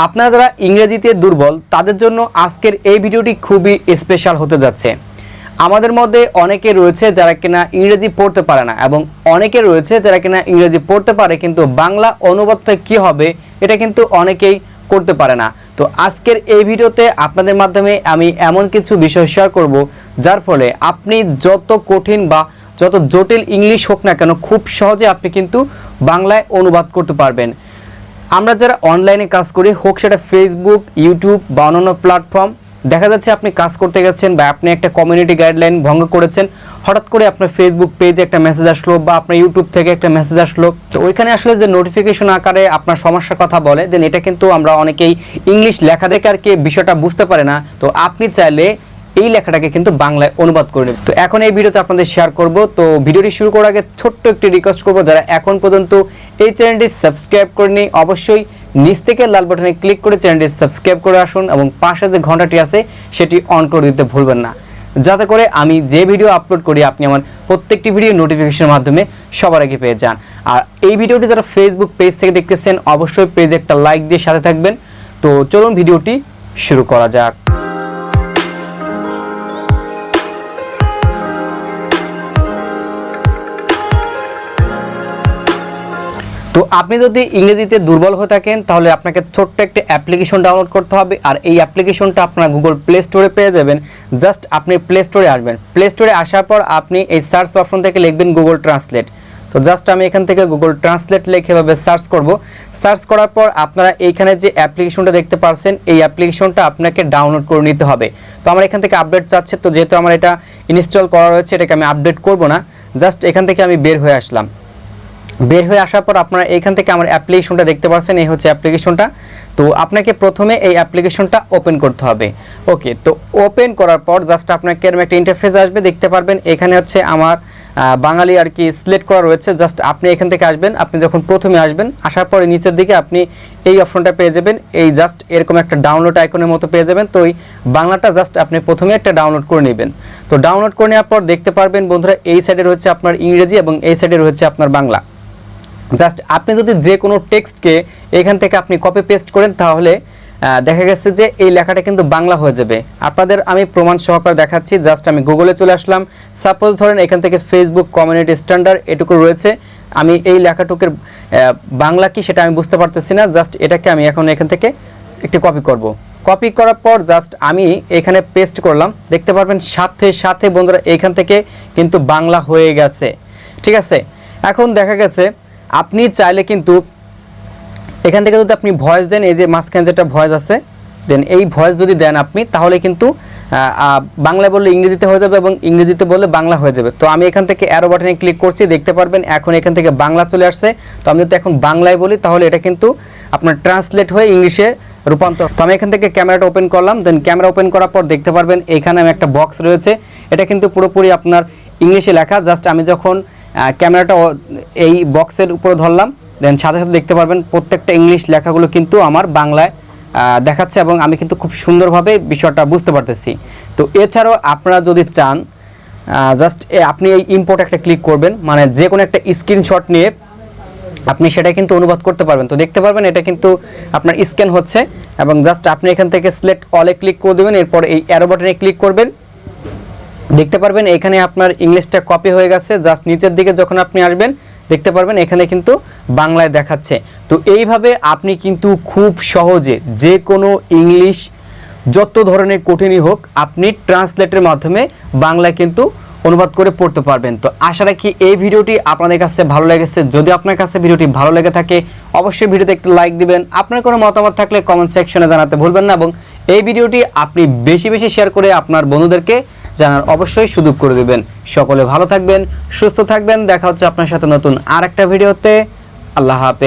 আপনারা যারা ইংরেজিতে দুর্বল তাদের জন্য আজকের এই ভিডিওটি খুবই স্পেশাল হতে যাচ্ছে। আমাদের মধ্যে অনেকে রয়েছে যারা কিনা ইংরেজি পড়তে পারে না এবং অনেকে রয়েছে যারা কিনা ইংরেজি পড়তে পারে কিন্তু বাংলা অনুবাদটা কি হবে এটা কিন্তু অনেকেই করতে পারে না। তো আজকের এই ভিডিওতে আপনাদের মাধ্যমে আমি এমন কিছু বিষয় শেয়ার করব যার ফলে আপনি যত কঠিন বা যত জটিল ইংলিশ হোক না কেন খুব সহজে আপনি কিন্তু বাংলায় অনুবাদ করতে পারবেন। আমরা যারা অনলাইনে কাজ করি, হোক সেটা ফেসবুক, ইউটিউব বা অন্যান্য প্ল্যাটফর্ম, দেখা যাচ্ছে আপনি কাজ করতে গেছেন বা আপনি একটা কমিউনিটি গাইডলাইন ভঙ্গ করেছেন, হঠাৎ করে আপনার ফেসবুক পেজে একটা মেসেজ আসলো বা আপনার ইউটিউব থেকে একটা মেসেজ আসলো, তো ওইখানে আসলে যে নোটিফিকেশন আকারে আপনার সমস্যার কথা বলে দেন এটা কিন্তু আমরা অনেকেই ইংলিশ লেখা দেখে আর কি বিষয়টা বুঝতে পারে না। তো আপনি চাইলে এই লেখাটাকে কিন্তু বাংলায় অনুবাদ করে নেবেন। তো এখন এই ভিডিওতে আপনাদের শেয়ার করব। তো ভিডিওটি শুরু করার আগে ছোট্ট একটি রিকোয়েস্ট করব, যারা এখন পর্যন্ত এই চ্যানেলটি সাবস্ক্রাইব করেনি অবশ্যই নিচ থেকে লাল বাটনে ক্লিক করে চ্যানেলটি সাবস্ক্রাইব করে আসুন এবং পাশে যে ঘন্টাটি আছে সেটি অন করে দিতে ভুলবেন না, যাতে করে আমি যে ভিডিও আপলোড করি আপনি আমার প্রত্যেকটি ভিডিও নোটিফিকেশনের মাধ্যমে সবার আগে পেয়ে যান। আর এই ভিডিওটি যারা ফেসবুক পেজ থেকে দেখতেছেন অবশ্যই পেজে একটা লাইক দিয়ে সাথে থাকবেন। তো চলুন ভিডিওটি শুরু করা যাক। তো আপনি যদি ইংরেজিতে দুর্বল হয়ে থাকেন তাহলে আপনাকে ছোট্ট একটা অ্যাপ্লিকেশন ডাউনলোড করতে হবে। আর এই অ্যাপ্লিকেশনটা আপনারা গুগল প্লে স্টোরে পেয়ে যাবেন। জাস্ট আপনি প্লে স্টোরে আসবেন, প্লে স্টোরে আসার পর আপনি এই সার্চ অপশন থেকে লিখবেন গুগল ট্রান্সলেট। তো জাস্ট আমি এখান থেকে গুগল ট্রান্সলেট লিখে এভাবে সার্চ করব। সার্চ করার পর আপনারা এইখানে যে অ্যাপ্লিকেশনটা দেখতে পাচ্ছেন এই অ্যাপ্লিকেশনটা আপনাকে ডাউনলোড করে নিতে হবে। তো আমার এখান থেকে আপডেট চাচ্ছে, তো যেহেতু আমার এটা ইনস্টল করা রয়েছে এটাকে আমি আপডেট করব না। জাস্ট এখান থেকে আমি বের হয়ে আসলাম। বের হয়ে আসার পর আপনারা এইখান থেকে আমার অ্যাপ্লিকেশনটা দেখতে পাচ্ছেন, এই হচ্ছে অ্যাপ্লিকেশনটা। তো আপনাকে প্রথমে এই অ্যাপ্লিকেশনটা ওপেন করতে হবে। ওকে, তো ওপেন করার পর জাস্ট আপনাকে এরকম একটা ইন্টারফেস আসবে, দেখতে পারবেন এখানে হচ্ছে আমার বাঙালি আর কি সিলেক্ট করা রয়েছে। জাস্ট আপনি এখান থেকে আসবেন, আপনি যখন প্রথমে আসবেন আসার পরে নিচের দিকে আপনি এই অপশনটা পেয়ে যাবেন, এই জাস্ট এরকম একটা ডাউনলোড আইকনের মতো পেয়ে যাবেন। তো এই বাংলাটা জাস্ট আপনি প্রথমে একটা ডাউনলোড করে নেবেন। তো ডাউনলোড করে নেওয়ার পর দেখতে পারবেন বন্ধুরা এই সাইডে রয়েছে আপনার ইংরেজি এবং এই সাইডে রয়েছে আপনার বাংলা। জাস্ট আপনি যদি যে কোনো টেক্সটকে এখান থেকে আপনি কপি পেস্ট করেন তাহলে দেখা গেছে যে এই লেখাটা কিন্তু বাংলা হয়ে যাবে। আপনাদের আমি প্রমাণ সহকারে দেখাচ্ছি। জাস্ট আমি গুগলে চলে আসলাম। সাপোজ ধরেন এখান থেকে ফেসবুক কমিউনিটি স্ট্যান্ডার্ড এটুকু রয়েছে, আমি এই লেখাটুকুর বাংলা কি সেটা আমি বুঝতে পারতেছি না। জাস্ট এটাকে আমি এখন এখান থেকে একটি কপি করব। কপি করার পর জাস্ট আমি এখানে পেস্ট করলাম, দেখতে পারবেন সাথে সাথে বন্ধুরা এখান থেকে কিন্তু বাংলা হয়ে গেছে। ঠিক আছে, এখন দেখা গেছে আপনি চাইলে কিন্তু এখান থেকে যদি আপনি ভয়েস দেন, এই যে মাঝখানে যেটা ভয়েস আছে দেন এই ভয়েস যদি দেন আপনি তাহলে কিন্তু বাংলায় বললে ইংরেজিতে হয়ে যাবে এবং ইংরেজিতে বললে বাংলা হয়ে যাবে। তো আমি এখান থেকে অ্যারো বাটনে ক্লিক করছি, দেখতে পারবেন এখন এখান থেকে বাংলা চলে আসছে। তো আমি যদি এখন বাংলায় বলি তাহলে এটা কিন্তু আপনার ট্রান্সলেট হয়ে ইংলিশে রূপান্তর। তো আমি এখান থেকে ক্যামেরাটা ওপেন করলাম, দেন ক্যামেরা ওপেন করার পর দেখতে পারবেন এখানে আমি একটা বক্স রয়েছে, এটা কিন্তু পুরোপুরি আপনার ইংলিশে লেখা। জাস্ট আমি যখন ক্যামেরাটা এই বক্সের উপরে ধরলাম দেন সাথে সাথে দেখতে পারবেন প্রত্যেকটা ইংলিশ লেখাগুলো কিন্তু আমার বাংলায় দেখাচ্ছে এবং আমি কিন্তু খুব সুন্দরভাবে বিষয়টা বুঝতে পারতেছি। তো এছাড়াও আপনারা যদি চান জাস্ট আপনি এই ইম্পোর্ট একটা ক্লিক করবেন, মানে যে কোনো একটা স্ক্রিনশট নিয়ে আপনি সেটা কিন্তু অনুবাদ করতে পারবেন। তো দেখতে পারবেন এটা কিন্তু আপনার স্ক্যান হচ্ছে এবং জাস্ট আপনি এখান থেকে সিলেক্ট অলে ক্লিক করে দেবেন, এরপর এই অ্যারো বাটনে ক্লিক করবেন, দেখতে পারবেন এখানে আপনার ইংলিশটা কপি হয়ে গেছে। জাস্ট নিচের দিকে যখন আপনি আসবেন দেখতে পারবেন এখানে কিন্তু বাংলায় দেখাচ্ছে। তো এইভাবে আপনি কিন্তু খুব সহজে যে কোনো ইংলিশ যত ধরনের কঠিনই হোক আপনি ট্রান্সলেটের মাধ্যমে বাংলায় কিন্তু অনুবাদ করে পড়তে পারবেন। তো আশা রাখি এই ভিডিওটি আপনাদের কাছে ভালো লেগেছে। যদি আপনার কাছে ভিডিওটি ভালো লেগে থাকে অবশ্যই ভিডিওতে একটু লাইক দিবেন। আপনার কোনো মতামত থাকলে কমেন্ট সেকশনে জানাতে ভুলবেন না এবং এই ভিডিওটি আপনি বেশি বেশি শেয়ার করে আপনার বন্ধুদেরকে জানার অবশ্যই সুযোগ করে দেবেন। সকলে ভালো থাকবেন, সুস্থ থাকবেন। দেখা হচ্ছে আপনার সাথে নতুন আরেকটা ভিডিওতে। আল্লাহ হাফেজ।